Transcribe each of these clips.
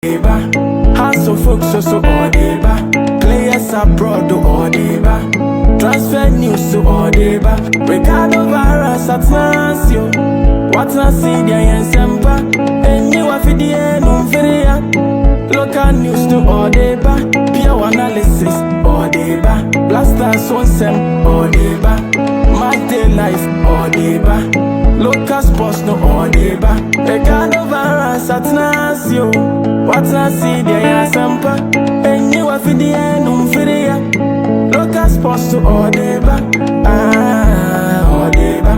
Deba, house of folks so Deba, players abroad Deba, transfer news to Deba, Ricardo virus at Nasio, what's not see the Yensempa, and you are Fidia Numferia, local news to Deba, pure analysis Deba, blasters on sem Deba, Mate life Deba, local sports no Deba, Ricardo virus at Nasio. What's I see there, Sampa? And you are Fidia, Numferia. Local sports to Deba. Deba.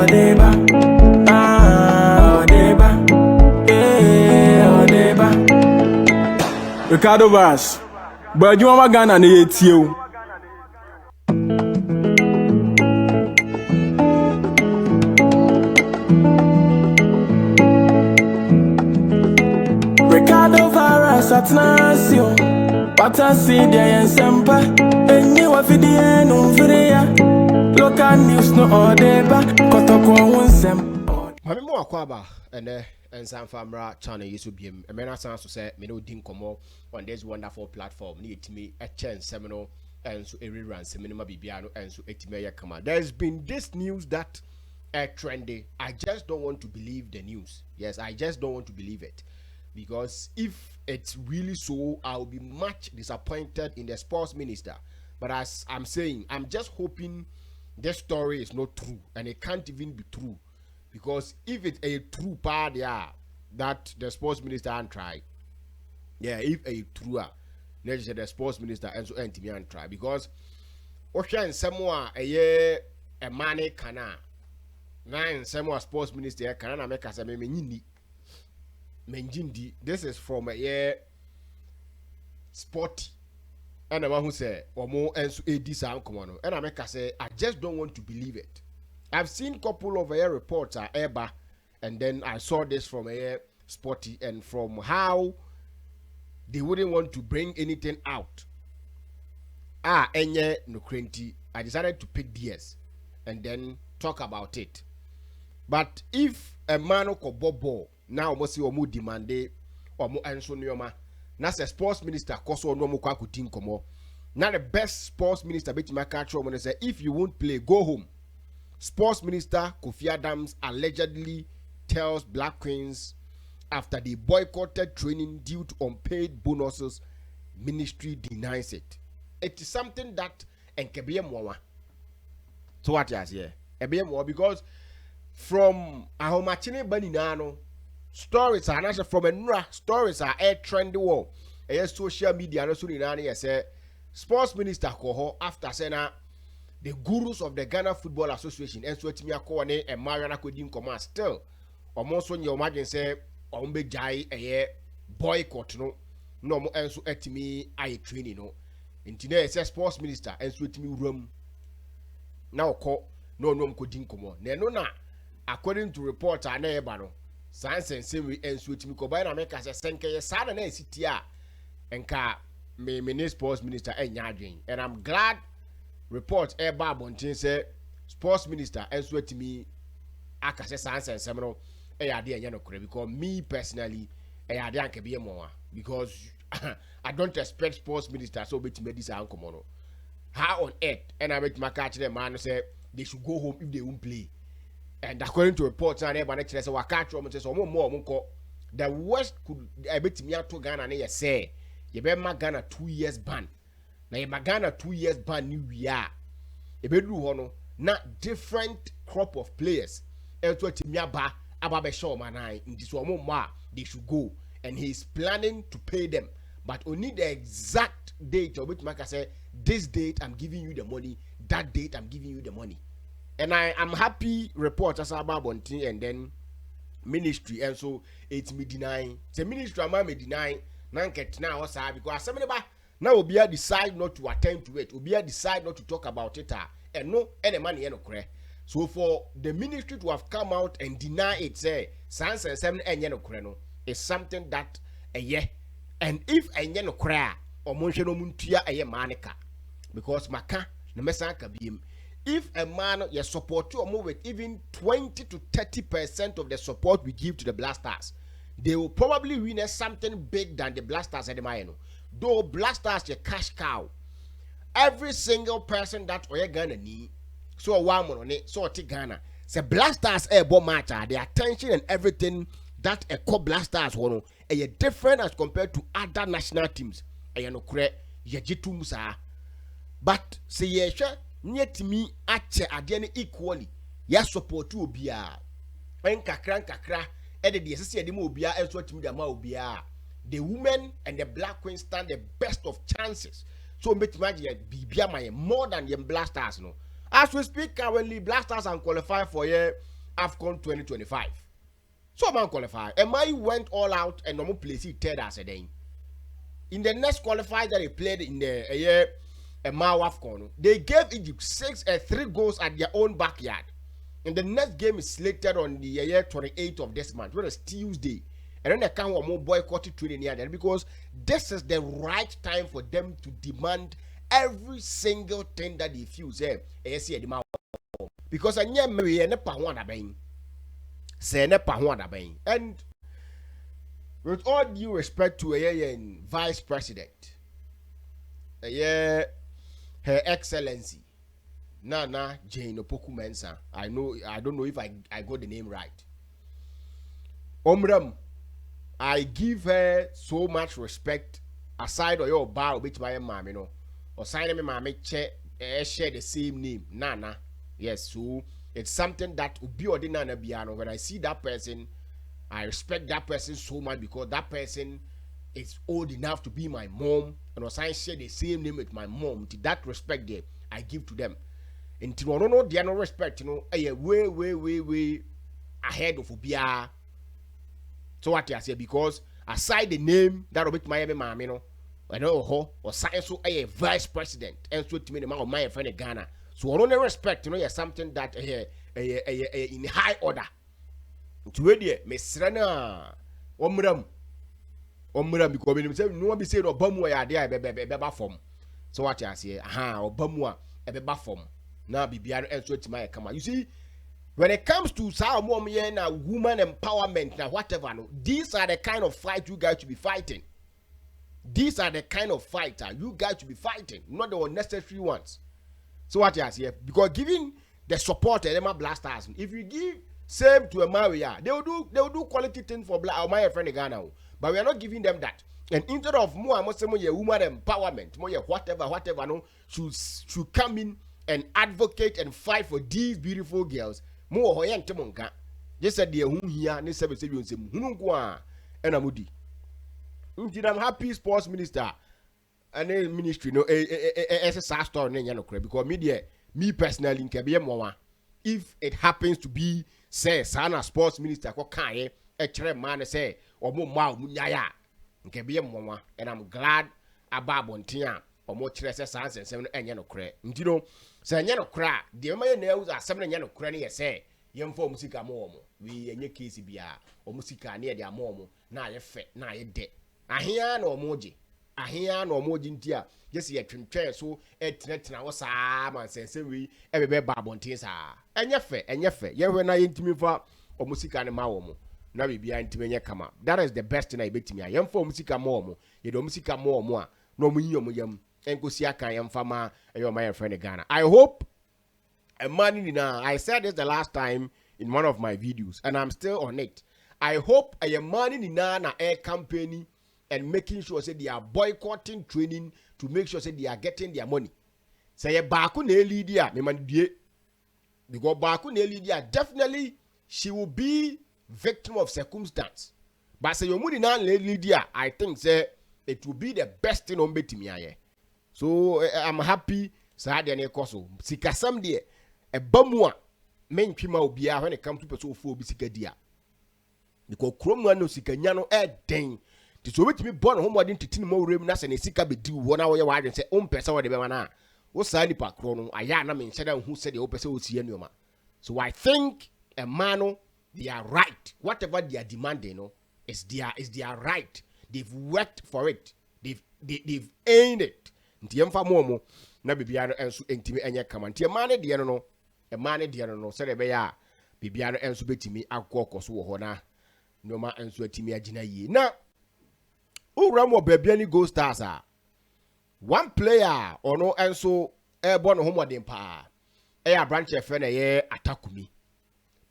Deba. Deba. Deba. Ricardo Vaz. But you are Ghana, and you. Ricardo virus at Nasio, what I see there and Sempa, and you are Fidia Numferia, local news no Deba, Kotoko'S. Mami mo akwaba and some famra channel YouTube. A man sounds to say, me no dinkomo on this wonderful platform. Need me a chance seminal and so every run seminal bibiano and so 80 million come out. There's been this news that trendy. I just don't want to believe the news. Yes, I just don't want to believe it. Because if it's really so, I'll be much disappointed in the sports minister. But as I'm saying, I'm just hoping this story is not true and it can't even be true. Because if it's a true part, yeah, that the sports minister and try, yeah, if a true, let's say the sports minister and so anti and try because Ocean Samoa a year a money cana nine Samoa sports minister cana make us a mini. Menjindi, this is from a year sporty. And the one who say, or more and so this and I make us say, I just don't want to believe it. I've seen couple of air reports are Eba, and then I saw this from a year sporty and from how they wouldn't want to bring anything out. Enye no krenti. I decided to pick DS and then talk about it. But if a man ko bobo now almost see omu demande omu enso nyoma na se sports minister koso no mu kwa kutin komo na the best sports minister betima catch woman say if you won't play go home. Sports minister Kofi Adams allegedly tells Black Queens after they boycotted training due to unpaid bonuses, ministry denies it. It is something that enkebiye mwa. So what you here? Ebiye mwa because from ahomachine baninano stories are not from a stories are air trendy war. A social media no suni nani say sports minister koho after saying the gurus of the Ghana Football Association and so etimi akone e Mariana Kodin command still almost when you imagine say ombe jai a boycott no mo enso etimi aye training no intine say sports minister enso etimi room now call no Kodin command na according to reports are neighbor no science and same and switch me ko na make as senke ye sada na city a enka me sports minister enya and I'm glad report eba bontin say sports minister and switch me akase science and seminar e ade enya no kore because me personally e ade anka be mo because I don't expect sports minister so betime this ankomo no how on earth and I make my catch them man say they should go home if they won't play. And according to reports, and everybody says, "I catch you." Says, more. The worst could a bit me to Ghana. They say, "You better Ghana 2 years ban." Now you Ghana 2 years ban new year. You better do hono. Not different crop of players. Elto Timiaba Ababe Shaw Manai in this one more they should go, and he's planning to pay them, but only the exact date of which Maka say, "This date I'm giving you the money. That date I'm giving you the money." And I am happy report as about Bontin and then ministry and so it's me denying. The ministry am me denying nanket now also because somebody now Obia decide not to attend to it. Obia decide not to talk about it and no any money no cre. So for the ministry to have come out and deny it say sans and 7 and no cre no is something that a year and if a no cre or monche no muntia a manica because maka no mesanka bim. If a man you support you or move with even 20 to 30% of the support we give to the Blasters, they will probably win something big than the Blasters at the Mayeno. Though Blasters a cash cow. Every single person that Oye Ghana need, so one on it, so Ghana. Say Blasters bomb matter, the attention and everything that a Blasters one a different as compared to other national teams. No correct, musa. But say yesha, nyet me ache adiane equally. Ya support to obia. En kakra, ede the SC edimo obia and so to me obia. The women and the black queen stand the best of chances. So make imagine bibia my more than the Blasters no. As we speak currently, Blasters are qualified for AFCON 2025. So man qualify. MI went all out and normal place third as a day. In the next qualifier that they played in the AFCON, they gave Egypt 3 goals at their own backyard. And the next game is slated on the 28th of this month, which is Tuesday. And then they can't more boycott training here because this is the right time for them to demand every single thing that they feel say because I and with all due respect to a vice president, Her Excellency Nana Jane Opoku Mensah. I don't know if I got the name right. Omram, I give her so much respect aside of your bar which my mom, or sign me mommy share the same name, Nana. Yes, so it's something that will be ordinary piano. When I see that person, I respect that person so much because that person is old enough to be my mom, and also I share the same name with my mom. To that respect there, I give to them. And to no they are no respect, way ahead of Ubia. So what I say, because aside the name that will make my mom, I know or science so a vice president and so to me the man of my friend in Ghana. So I don't respect, you're something that in high order. To ready, Miss Rana Omram because when you say no one be said or Bamwa there form. So what I say, or Bamwa a form. Now be beyond and so to my come. You see, when it comes to woman empowerment now whatever, these are the kind of fight you guys should be fighting. These are the kind of fighter you guys should be fighting, not the unnecessary ones. So what you say? Because giving the support of them Blasters, if you give same to a Maria, they will do quality things for my friend in Ghana. But we are not giving them that. And instead of more woman empowerment, more whatever, no, should come in and advocate and fight for these beautiful girls. More hoyan temonka. Just said the here, ne sebe hunungwa and amudi. I'm happy sports minister and ministry no SSR store because me personally in Kabia if it happens to be say Sana sports minister ko kan man say or mo ma munyaya Kabia and I'm glad about Bontia or more chess sans and 7 and yanokre. Ntino say yanokra the my nails are 7 yanokre say yem for musica momo we any case bia or musica near their momo na ye fe na ye de ahia na omoji ntia just ye twentwe so etinetena wo saa man sense we ebebe ba bontin saa enye fe ye hwe na ye ntimi fa omusika ne ma wo mo na bibia ntimi enye kama. That is the best thing I betimi a yem fa omusika mo mo ye do omusika mo mo a no mo yi yam enkosi aka yem fa ma eyo my friend Ghana. I hope a man now, I said this the last time in one of my videos and I'm still on it. I hope a man in na air company and making sure say they are boycotting training to make sure say they are getting their money. Say baku na Lydia, me man die. Because baku na Lydia, definitely she will be victim of circumstance. But say your money na Lydia, I think say it will be the best thing on betimi aye. So I'm happy say dey na ekoso. Sikasam dey e bamua mentwima obia when it comes to person ofo obi sika dia. Because kromwa no sikanya no den. So wetimi born home wadin titini mo rem na se ne sika bedi wo na wo ye wadin se o mpesa wo de be mana wo sa nipa kro no aya na me nhyeda hu se de wo pese wo sie nuoma. So I think a man they are right. Whatever they are demanding no is their right. They've worked for it. They've earned it. Nti emfa mo na bibia no enso entimi enye kama. Nti e man de no se de be ya bibia no enso betimi akọ so wo ho na noma enso atimi agina yie na uramo babiani go stars one player ono enso ebo no homoden pa branch efe na ye Atakumi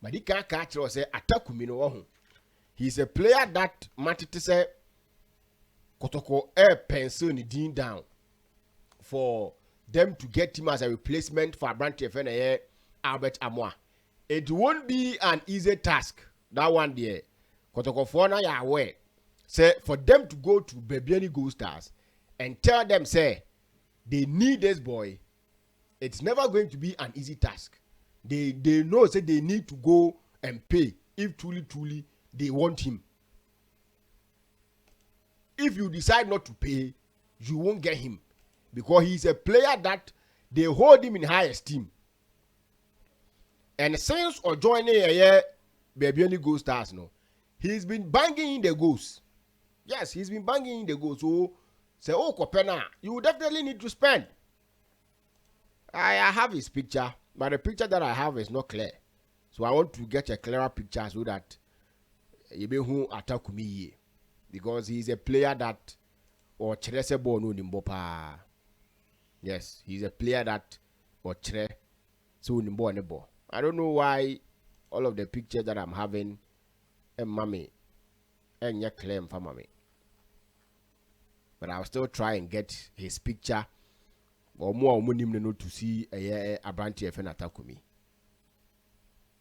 madika ka kire say Atakumi no ho he's a player that matete say Kotoko pencil ni din down for them to get him as a replacement for branch efe na ye Albert Amoa. It won't be an easy task that one there. Kotoko for na ya aware say for them to go to Babiani Gold Stars and tell them say they need this boy, it's never going to be an easy task. They know say they need to go and pay if truly they want him. If you decide not to pay, you won't get him because he's a player that they hold him in high esteem. And since or joining Babiani Gold Stars, no, he's been banging in the goals. Yes, he's been banging in the goals. So say, oh, Kopena, you definitely need to spend. I have his picture, but the picture that I have is not clear. So I want to get a clearer picture so that you be who Atakumi, because he's a player that or Cherese Bono Nimbopa. Yes, he's a player that or Chere so Nimbo Nebo. I don't know why all of the pictures that I'm having and mommy and your claim for mommy. But I'll still try and get his picture or more to see a branch of an Atakumi.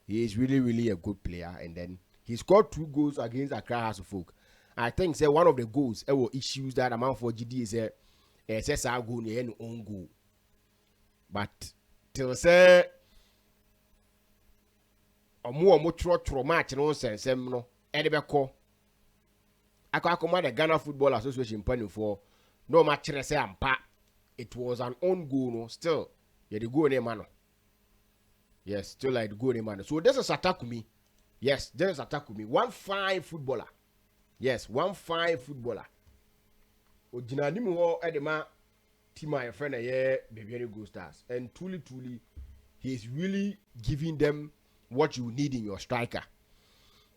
He is really a good player, and then he scored 2 goals against Accra House of Folk. I think say one of the goals were issues that amount for GD is a SSR goal near an own goal. But till say more trot match nonsense no edebeko akwa the Ghana Football Association planning for no match say ampa it was an own goal no still yeah the goal name man. Yes, still like the goal name man. So this is Atakumi. Yes, this is Atakumi, one fine footballer. Yes, one fine footballer. Ojina nimu ho edema team my friend Babiani Gold Stars, and truly he is really giving them what you need in your striker.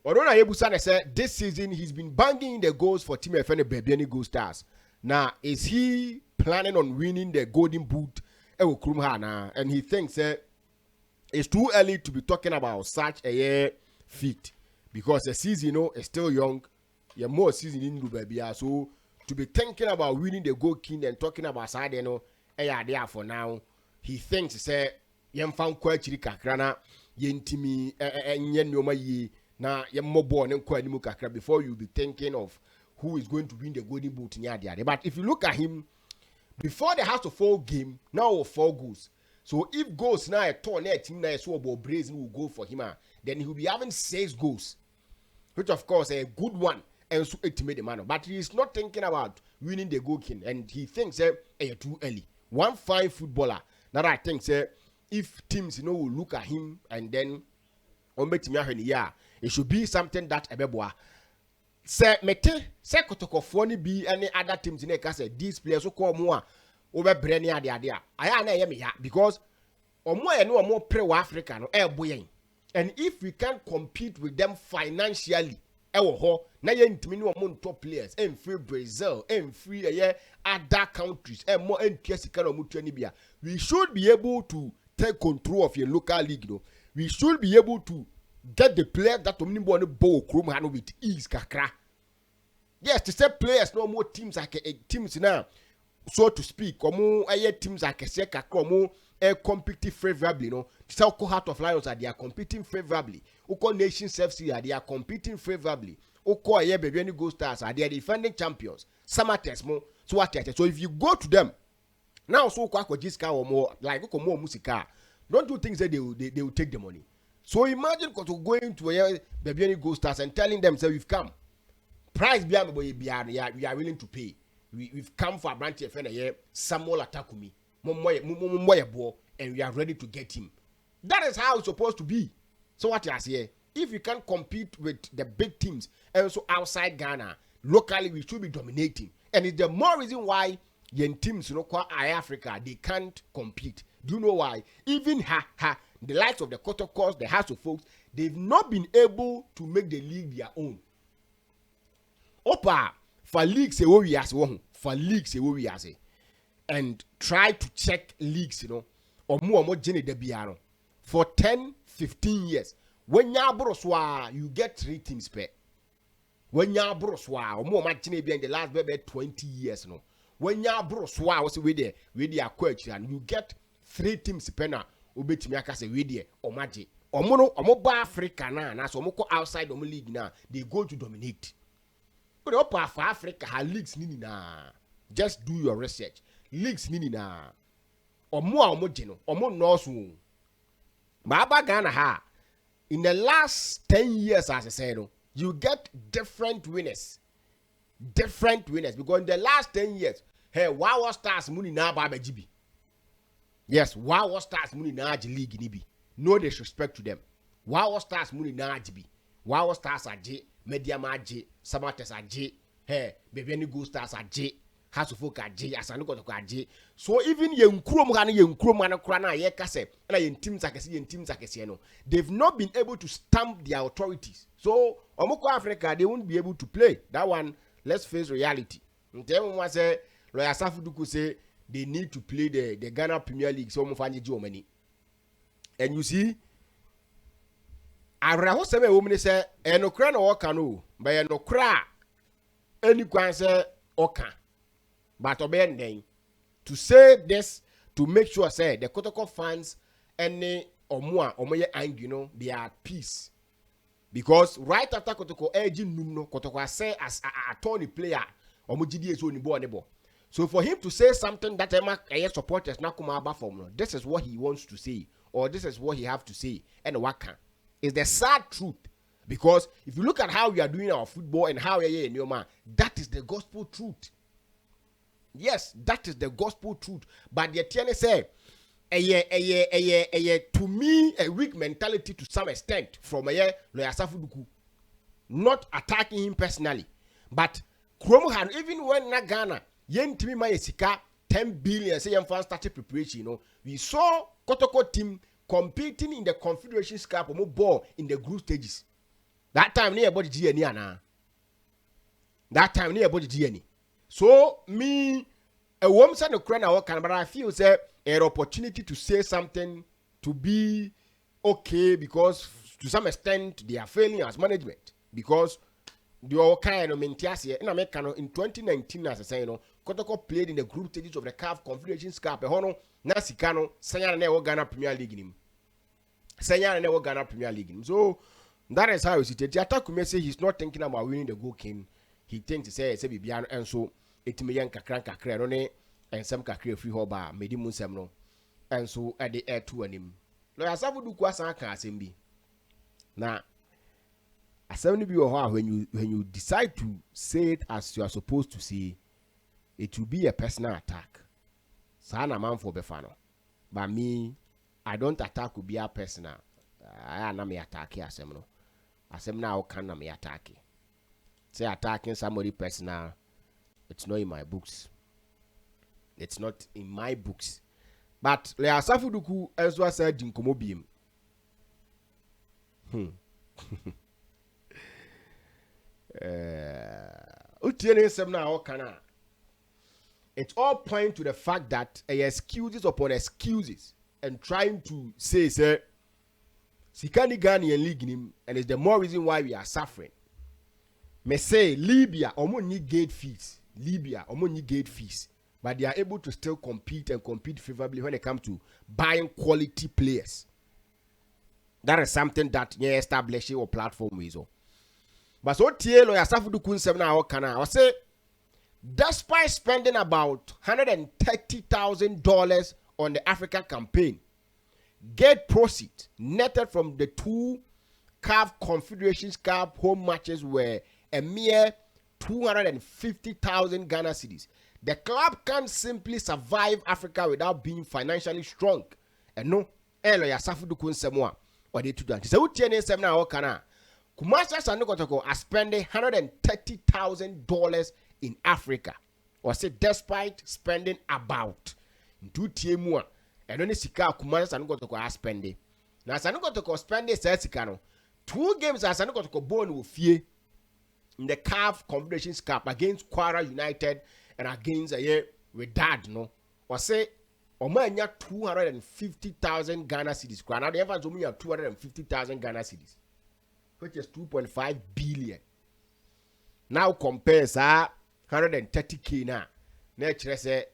Orona Yebusane said this season he's been banging the goals for Team FN Babiani Gold Stars. Now, is he planning on winning the Golden Boot? And he thinks it's too early to be talking about such a feat because the season is still young. You're more season in Lubabia, so to be thinking about winning the Gold King and talking about side there for now, he thinks yem found quite chirikakrana. Yentimi nyoma ye na yemobo ne kwa nimu kakra before you be thinking of who is going to win the Golden Boot in there. But if you look at him before the House of Fall game, now 4 goals. So if goals now a turn team now so about Brazen will go for him, then he will be having 6 goals, which of course a good one and so it made the man. But he is not thinking about winning the Gold King, and he thinks too early. One fine footballer that I think if teams will look at him and then it should be something that ebeboa say mete say Kotoko'S be any other teams in the these players who call more over brand ade aya na ye me ya because more pre Africa no and if we can compete with them financially na ye ntimi no top players and free Brazil and free other countries and more NTS no mutu ni bia we should be able to take control of your local league, no. We should be able to get the players that omnibone bow chrome hand with ease kakra. Yes, to say players no more teams like teams now, so to speak, or more teams like a kakra, more competing favorably, no. To say Heart of Lions they are competing favorably. Oko Nations FC they are competing favorably. Oko Babiani Gold Stars they are defending champions. Samates mo so what? So if you go to them. Now, so Kwako Jiska or more like more musica. Don't you think that they will take the money? So imagine going to a Babiani Gold Stars and telling them, "Say we've come, price we are willing to pay. We've come for a branch of Samuel Atakumi, and we are ready to get him." That is how it's supposed to be. So what you say? If you can compete with the big teams, and also outside Ghana, locally we should be dominating, and it's the more reason why. Yen teams, Africa, they can't compete. Do you know why? Even the likes of the Kotoko'S, the House of Folks, they've not been able to make the league their own. opa for leagues e wo wiase wo for leagues e wo wiase and try to check leagues, you know, omo gene da bia no for 10-15 years. When ya broswa, you get 3 teams per. When ya broswa, omo ma gene bia in the last maybe 20 years, no. When ya broswa, was we there coach and you get 3 teams per na obetimi aka say we there omaje. Omo no omo ba Africa na so omo ko outside omo league na, they go to dominate. But up for Africa ha leagues nini na. Just do your research. Leagues nini na. Omo jeno, omo nosu. Baba Ghana ha. In the last 10 years, as I said, you get different winners. Different winners. Because in the last 10 years, hey, Wow Stars money na Baba GB. Yes, Wow Stars money na league nibi. No disrespect to them. Wow Stars money na GB. Wow Stars are J, Medium are J, Samates are J, hey, Beveni Go Stars are J. Hasufoka J, Asanuko J. So even yen krom hana krana ye kase, and yen teams akesi no. They've not been able to stamp their authorities. So Omoko Africa, they won't be able to play. That one, let's face reality. Then one say Lawyer Safuduku say they need to play the Ghana Premier League. So many. And you see, I rehearse a woman say, no cra no okano, but no cra any kwan say oka. But obeying to say this to make sure say the Kotoko'S fans any or more angry, you know, they are at peace. Because right after Kotoko'S edging no Kotoko'S say as a Tony player or Mujidi is only born. So for him to say something that a supporters now come about from, this is what he wants to say, or this is what he have to say, and what can is the sad truth. Because if you look at how we are doing our football and how we are in your man, that is the gospel truth. Yes, that is the gospel truth. But the TNA say, to me, a weak mentality to some extent from Lawyer Safuduku, not attacking him personally, but Kromohan, even when na Ghana, yen to me my sika 10 billion, say fan started preparation, you know, we saw Kotoko'S team competing in the Confederation Cup or more ball in the group stages. That time near body GNI na. That time near body GNI. So me a woman said no crane but I feel say an opportunity to say something to be okay because to some extent they are failing as management because the all kind of mentiasia in America in 2019 as I say Kotoko'S played in the group stages of the CAF Confederation Cup hono nasikano sanya na Ghana Premier League nim sanya na Ghana Premier League nim. So that is how he said the attack say he's not thinking about winning the goal king. He thinks to say bibiano and so etimiyan kakra no ne ensem kakra free hoba medi munsem no and so at the air to anim Lawyer Safuduku asan kan asem bi na asem ni bi wo ho when you decide to say it as you are supposed to say it will be a personal attack. Sana man for befano. But me, I don't attack will be a personal. I am not me attacking asem no. Asem now can not me attacking. Say attacking somebody personal. It's not in my books. It's not in my books. But Lawyer Safuduku as well said in Komobium. It all points to the fact that excuses upon excuses and trying to say, Sikani Ghanaian league him, and it's the more reason why we are suffering. May say Libya need gate fees. Need gate fees. But they are able to still compete and compete favorably when it comes to buying quality players. That is something that you establish your platform with. But so Lawyer Safuduku 7 hour I say despite spending about $130,000 on the Africa campaign, gate proceeds netted from the 2 CAF Confederation Cup home matches were a mere 250,000 Ghana cedis. The club can't simply survive Africa without being financially strong. And no, Lawyer Safuduku 7 or they to that. So TNA 7 hour Kumasi Sanukotoko are spending $130,000 in Africa. Or say despite spending about 2 TMU and only Sika Kumasi Sanukotoko are spending. Now Sanukotoko spending Sessikano 2 games as Sanukotoko born with fear. in the CAF Confederations Cup against Kwara United and against Wydad no or say Omanya 250,000 Ghana cedis. Now the Evans only have 250,000 Ghana cedis, which is 2.5 billion. Now compare 130k now. Nature say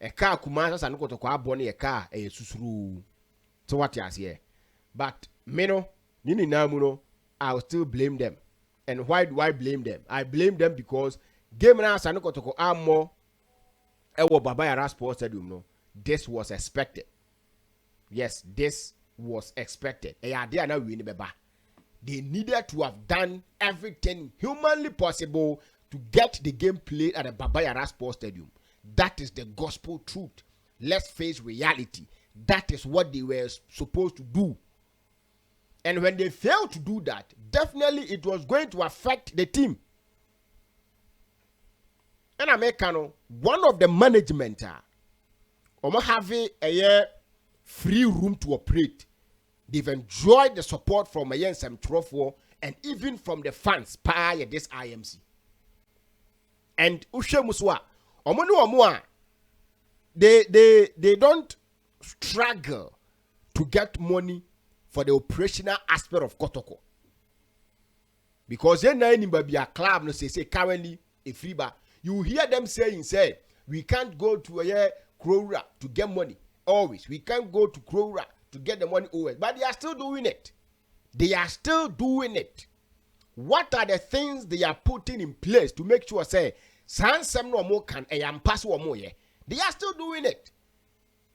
a car Kumasa and Kotoko'S boni a car a susuru. So what you say? But Meno, Nini Namuno, I'll still blame them. And why do I blame them? I blame them because game now and Kotoko'S more Ewo Baba Sports Stadium no. This was expected. Yes, this was expected. They needed to have done everything humanly possible to get the game played at the Baba Yara Sports Stadium. That is the gospel truth. Let's face reality. That is what they were supposed to do. And when they failed to do that, definitely it was going to affect the team. And Americano, one of the management having a free room to operate. They've enjoyed the support from a Sam Trofo and even from the fans prior this IMC. And Ushe Muswa, they don't struggle to get money for the operational aspect of Kotoko. Because then anybody a club no say currently a free bar. You hear them saying, say, we can't go to a Krora to get money. Always. We can't go to Krora to get the money always. But they are still doing it. They are still doing it. What are the things they are putting in place to make sure, say, Sansem no more can a pass or more? They are still doing it.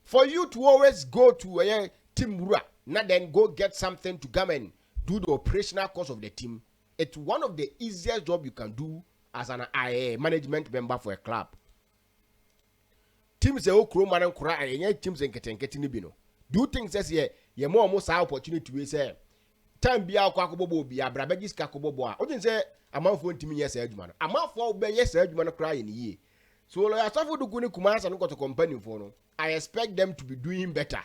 For you to always go to a team Rura, not then go get something to come and do the operational cost of the team. It's one of the easiest job you can do as an management member for a club. Teams say okro man and kura and teams and getting bino. Do things as ye more almost opportunity to say time be our quacobo be a brabagis cacobo. I didn't say a month for me yes edgeman. A month for be yes edgeman cry in ye. So I suffer to go to Kumas and got a company for no. I expect them to be doing better.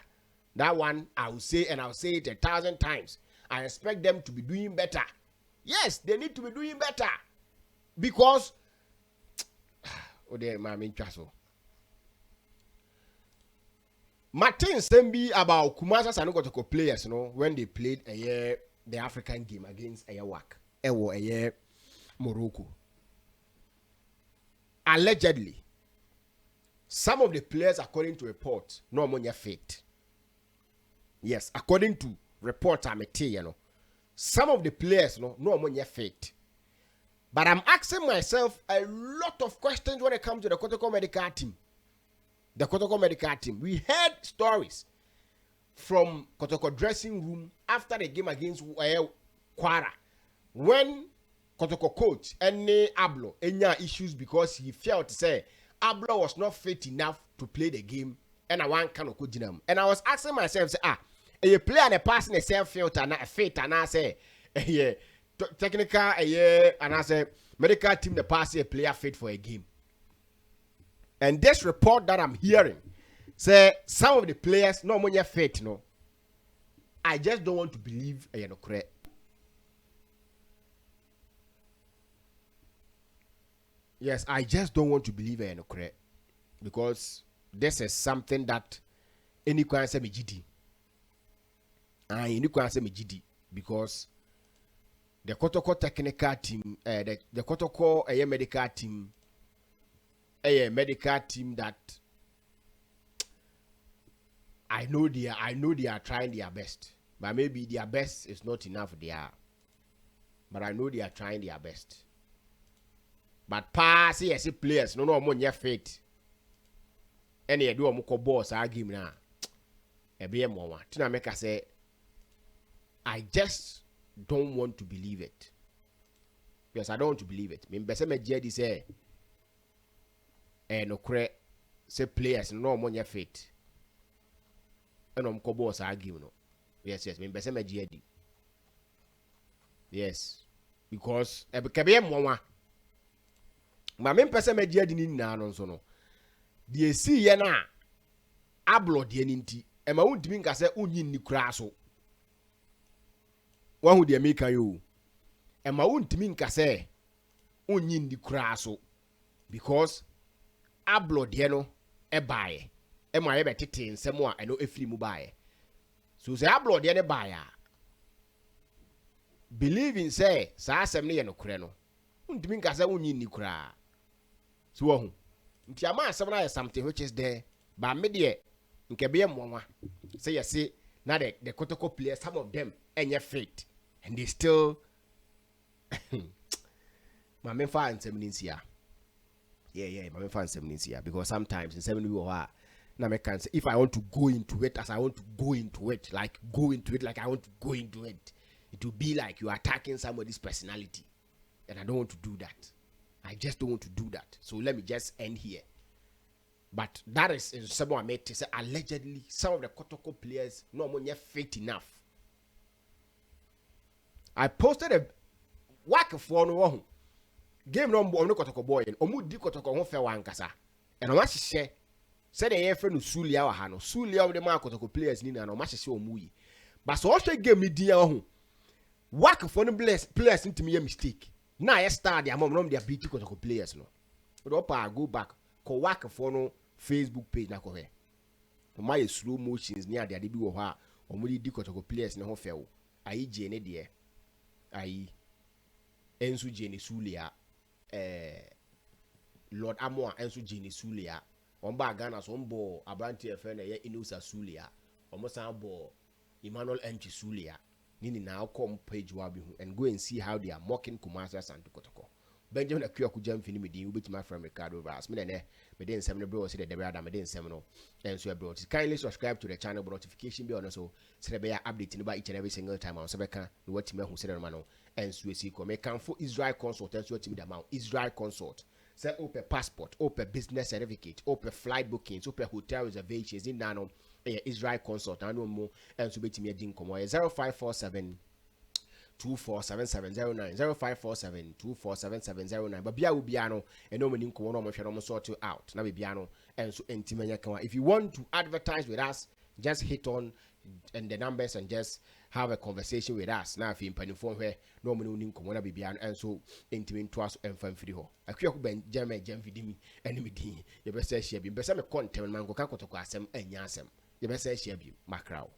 That one I will say, and I'll say it 1,000 times. I expect them to be doing better. Yes, they need to be doing better. Because oh dear, my main castle. Martin Sembi about Kumasa Sanokotoko players, when they played the African game against Morocco. Allegedly, some of the players, according to reports, no more fit. Yes, according to reports, some of the players, no more fit. But I'm asking myself a lot of questions when it comes to the Kotoko'S medical team. The Kotoko'S medical team. We heard stories from Kotoko'S dressing room after the game against Kwara. When Kotoko'S coach, any Ablo, any issues because he felt to say Ablo was not fit enough to play the game and I want kind of dinam. And I was asking myself, say, a player and a person a self felt and a fit and I say, technical and I say medical team the pass a player fit for a game. And this report that I'm hearing say some of the players no money fit no. I just don't want to believe correct. Yes, I just don't want to believe correct because this is something that any can say me GD. And any can say me GD because the Kotoko'S technical team, the Kotoko'S medical team, a medical team that I know they are trying their best, but maybe their best is not enough. But I know they are trying their best. But pass yes players no more fit. Any do a boss game now. A be more. Tina make us say I just don't want to believe it. Yes, I don't want to believe it. Me bese me jedi say no cre say players no more fit. And boss game no. Yes, me bese me jedi. Yes. Because e be more. Ma me pese me jedi ni na no so no. De si ye na ablo de ni nti e ma wuntimi nka se unyi ni kura so. Wahu de make you. E ma wuntimi nka se onyi ndi kura so because ablo de no e bae e ma ye betete nsem a eno efiri mu bae so say ablo de ne bae a believe in say sa asem ne ye no kure no ntimi nka say onyi ndi kura so wo hu nti ama asem na something which is there ba me de nke be mwanwa say you see na the Kotoko players, some of them enye fit and they still my main fan 17 year yeah my main fan 17 year because sometimes in 7 we are now I can say if I want to go into it as I want to go into it like I want to go into it, it will be like you are attacking somebody's personality and I don't want to do that. I just don't want to do that. So let me just end here. But that is someone I made to say allegedly some of the Kotoko players no more fit enough. I posted a whack for no game no Kotoko boy and omu di Kotoko ho fe wankasa. And o ma hye said the year friend Sulia wa ha no Sulia of the man Kotoko players ni na o ma hye omu yi. But so hwe game ni dia ho. Whack for no players ntimi mistake. Na I start their mom no their beat Kotoko players no. But go back ko whack for no Facebook page na ko he. My slow motions near the bi wo ha omuri di Kotoko players ne ho fe wo. Ayi je ne de. Ayi ensu je ne Sulia Lord Amoa ensu je ne Sulia. Omba Ghana so mbo abranti efe na ye Inusa Sulia. Omo san bo Emmanuel Enchi Sulia. Nini na come page wa bi hu and go and see how they are mocking Kumasi and Kotoko. Benjamin Akuyaku jam fini me din ubeti my friend Ricardo Vaz me ne me den seminar bro say the brother me den seminar and so bro kindly subscribe to the channel but notification bell so say be update about each and every single time on so be kan no what me hu say no and so see come me kan for Israel consult and so me the amount Israel consult say open passport open business certificate open flight bookings open hotel reservations in nano Israel consult and no more and so beti me din komo 0547 247709 0547247709 but bia ubiano and no many nko no mo hwe no sort you out na biano and so entimanya kan if you want to advertise with us just hit on and the numbers and just have a conversation with us na afi mpanifo hwe no many nko na biano and so entimen to us emfam firi ho akwiaku ben jam vidimi enemy din ye be say share bi be say me content man ko kan Kotoko asem anya asem ye be say share bi makrawo